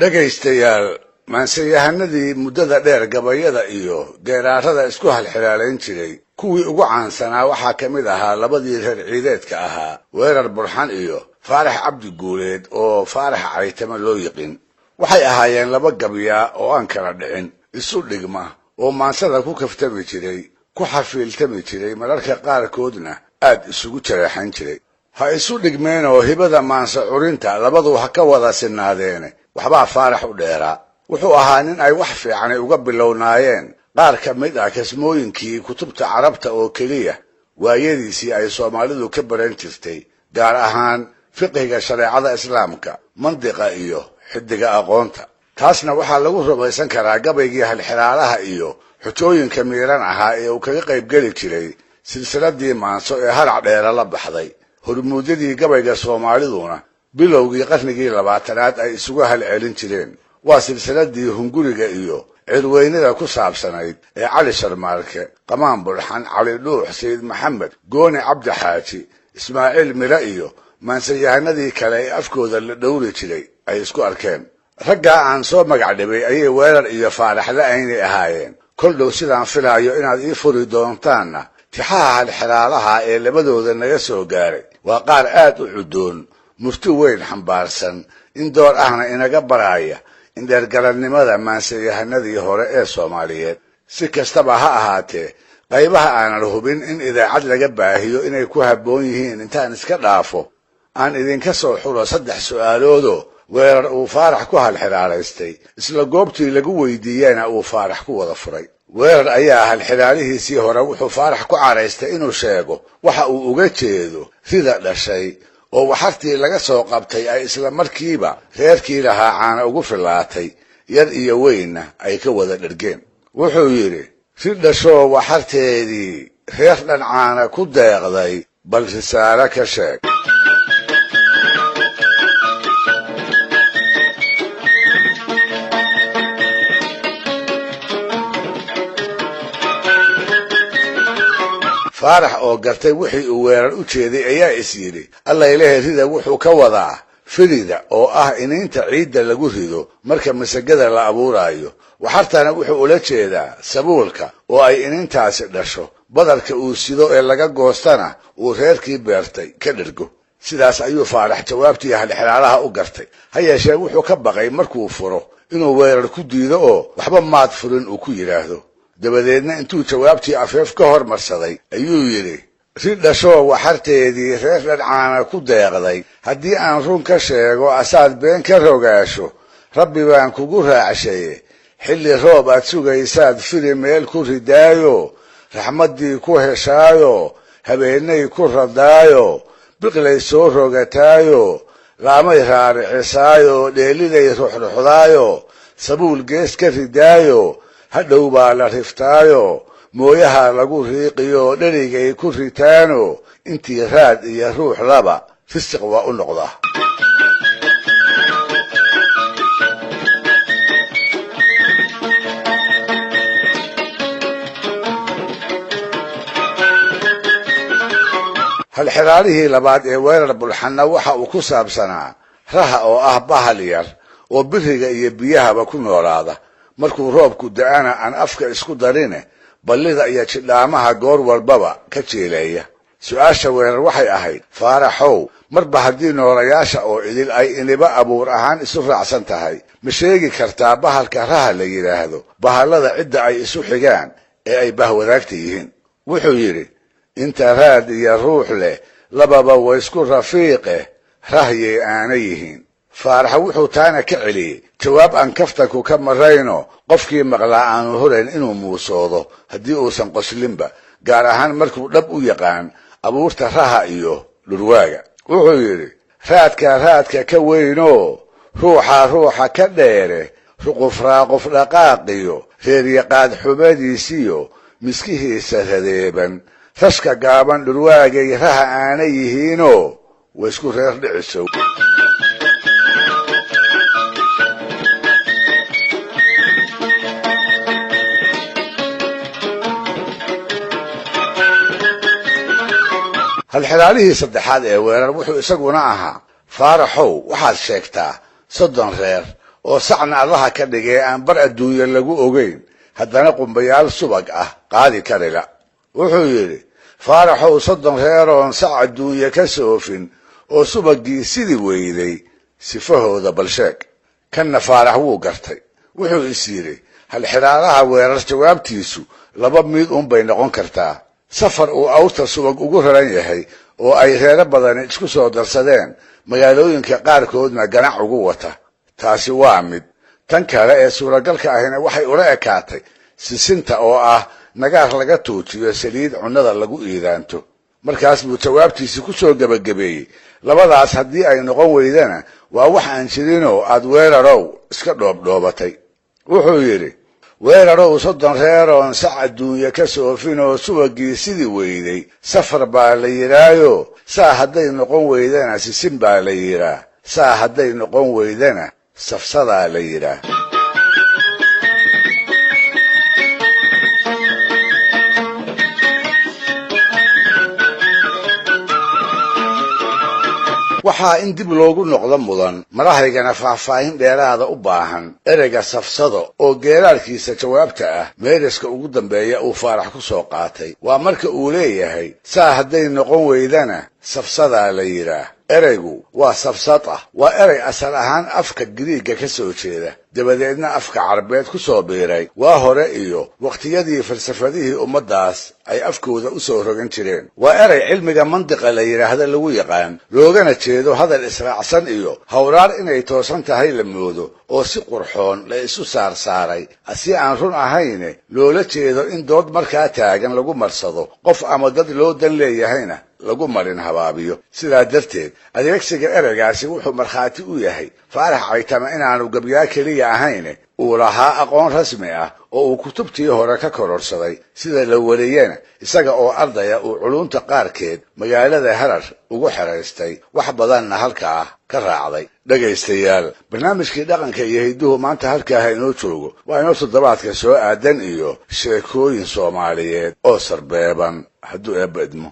dhegaystayaal maanseyahanadii muddada dheer gabayada iyo geeraarada isku halxiraalayn jiray kuwii ugu caansanaa waxaa ka mid ahaa labadii reer ciideedka ahaa weerar burxan iyo faarax cabdi guuleed oo faarax caytama loo yiqin waxay ahaayeen laba gabya oo aan kala dhicin isu dhigma oo maansada ku kaftami jiray ku xafiiltami jiray mararka qaarkoodna aad isugu jareexan jiray ha isu dhigmeen oo hibada maansa curinta labadu ha ka wada sinaadeene waxbaa faarax u dheeraa wuxuu ahaa nin ay wax fiican uga bilownaayeen qaar ka mid ah kasmooyinkii kutubta carabta oo keliya waayadiisii ay soomaalidu ka baran jirtay gaar ahaan fiqhiga shareecada islaamka mandiqa iyo xidiga aqoonta taasna waxaa lagu rumaysan karaa gabaygii halxiraalaha iyo xujooyinka miiran ahaa ee uu kaga qaybgeli jiray silsiladii maanso ee harac dheera la baxday hormuudyadii gabayga soomaaliduna bilowgii qarnigii 20aad ay isugu halcelin jireen waa silsiladii hunguriga iyo cirweynada ku saabsanayd ee cali sharmaarke qamaan burxan cali dhuux sayid maxamed gooni cabdi xaaji ismaaciil mira iyo maanseyahanadii kale ee afkooda la dhowri jiray ay isku arkeen raggaa aan soo magac dhibay ayay weerar iyo faarax la-aynay ahaayeen kol dhow sidaan filaayo inaad ii furi doontaanna tixaha halxiraalaha ee labadooda naga soo gaaray waa qaar aad u cudoon murti weyn xambaarsan in door ahna inaga baraaya in dheergarannimada maanseyahanadii hore ee Soomaaliyeed si kastaba ha ahaatee qaybaha aanan hubin in idaacad laga baahiyo inay ku habboon yihiin intaan iska dhaafo aan idinka soo xulo 3 su'aaloodo weerar uu faarax ku halxiraalaystay isla goobtii lagu weydiiyana uu faarax ku wada furay weerar ayaa halxiraalihiisii hore wuxuu faarax ku caraystay inuu sheego waxa uu uga jeedo sida dhashay oo waxartii laga soo qabtay ay isla markiiba reerkii lahaa caana ugu filaatay yar iyo weynna ay ka wada dhergeen wuxuu yiri si dhasho waxarteedii reer dhan caana ku deeqday bal risaale ka sheeg faarax oo gartay wixii uu weerar u jeeday ayaa is yiri alla ilaahay rida wuxuu ka wadaa firida oo ah iniinta ciidda lagu rido marka masagada la abuurayo waxartana wuxuu ula jeedaa sabuulka oo ay iniintaasi dhasho badarka uu sido ee laga goostana uu reerkii beertay ka dhirgo sidaas ayuu faarax jawaabtii halxiraalaha u gartay ha yeeshee wuxuu ka baqay markuu furo inuu weerar ku diido oo waxba maad furin uu ku yiraahdo dabadeedna intuu jawaabtii afeef ka hormarsaday ayuu yiri si dhasho waxarteedii reer dhan ku deeqday haddii aan run ka sheego asaad been ka rogaasho rabbi baan kugu raacshay xilli roob aad sugaysaad firi meel ku ridaayo raxmadii ku heshaayo habeenay ku radaayo biqlay soo rogataayo laamay raaricisaayo dheeliday ruxruxdaayo sabuul gees ka ridaayo hadhow baa la riftaayo mooyaha lagu riiqiyo dherigay ku ritaano intii raad iyo ruux laba fisiq waa u noqdaa halxiraalihii labaad ee weerar bulxanna waxa uu ku saabsanaa raha oo ah bahal yar oo biriga iyo biyahaba ku noolaada markuu roobku da'ana aan afka isku darine ballida iyo jidhaamaha goor walbaba ka jeeleeya su'aasha weerar waxay ahayd faaraxow marba haddii noolayaasha oo idil ay iniba abuur ahaan isu raacsan tahay ma sheegi kartaa bahalka raha la yidhaahdo bahallada cidda ay isu xigaan ee ay bahwadaagta yihiin wuxuu yidhi inta raad iyo ruux leh lababa way isku rafiiqe rahyay aana yihiin faarax wuxuu taana ka celiyey jawaab aan kaftanku ka marayno qofkii maqlaa aanu horayn inuu muusoodo haddii uusan qoslinba gaar ahaan markuu dhab u yaqaan abuurta raha iyo dhurwaaga wuxuu yidhi raadka ka weyno ruuxa ka dheere ruqufraaquf dhaqaaqiyo reeryaqaad xubadiisiyo miskihiisa radeeban rashka gaaban dhurwaagay raha aana yihiino way isku reer dhicisow halxilaalihii saddexaad ee weerar wuxuu isaguna ahaa faaraxow waxaad sheegtaa 30 reer oo sacna allaha ka dhigay aan bar adduunyo lagu ogeyn haddana qumbayaal subag ah qaadi karila wuxuu yidhi faaraxow 30 reer oon sac adduunyo ka soofin oo subagii sidii weyday sifahooda balsheeg kanna faarax wuu gartay wuxuu is yidhi halxiraalaha weerar jawaabtiisu laba mid bay noqon kartaa safar uu awrta subag ugu raran yahay oo ay reero badan isku soo darsadeen magaalooyinka qaarkoodna ganac ugu wata taasi waa mid tan kale ee suuragalka ahina waxay ula ekaatay sisinta oo ah nagaar laga tuujiyo saliid cunnada lagu iidaanto markaas buu jawaabtiisi ku soo gabagabeeyey labadaas haddii ay noqon weydana waa wax aan jirinoo aad weerarow iska dhoobdhoobatay wuxuu yidhi weerarow 30 reer oon sac adduunyo ka soofin oo subagii sidii weyday safar baa la yidhaayo saa hadday noqon weydana sisin baa la yidhaa saa hadday noqon weydana safsadaa la yidhaa waxaa in dib loogu noqdo mudan madaxaygana faahfaahin dheeraada u baahan ereyga safsado oo geeraalkiisa jawaabta ah meeriska ugu dambeeya uu faarax ku soo qaatay waa marka uu leeyahay saa hadday noqon weydana safsadaa la yidhaa ereygu waa safsata waa erey asal ahaan afka Giriigga ka soo jeeda dabadeedna afka Carabeed ku soo biiray waa hore iyo waqtiyadii falsafadihii ummadaas ay afkooda u soo rogan jireen waa erey cilmiga mantiqa la yiraahdo lagu yaqaan loogana jeedo hadal israacsan iyo hawraar inay toosan tahay la moodo oo si qurxoon la isu saaray si aan run ahayn loola jeedo in dood markaa taagan lagu marsado qof ama dad loo dan leeyahayna lagu marin habaabiyo sidaa darteed adeegsiga ereygaasi wuxuu markhaati u yahay faarax caytama inaanu gabyaa keliya ahayn uu lahaa aqoon rasmi ah oo uu kutubtii hore ka kororsaday sida la wariyana isaga oo ardaya uu culunta qaarkeed magaalada Harar ugu xiraystay wax badanna halkaa ka raacday dhagaystayaal barnaamijkii dhaqanka iyo hidduhu maanta halkaa inoo joogo waa inoo toddobaadka soo aadan iyo sheekooyin Soomaaliyeed oo sarbeeban hadduu eebba idmo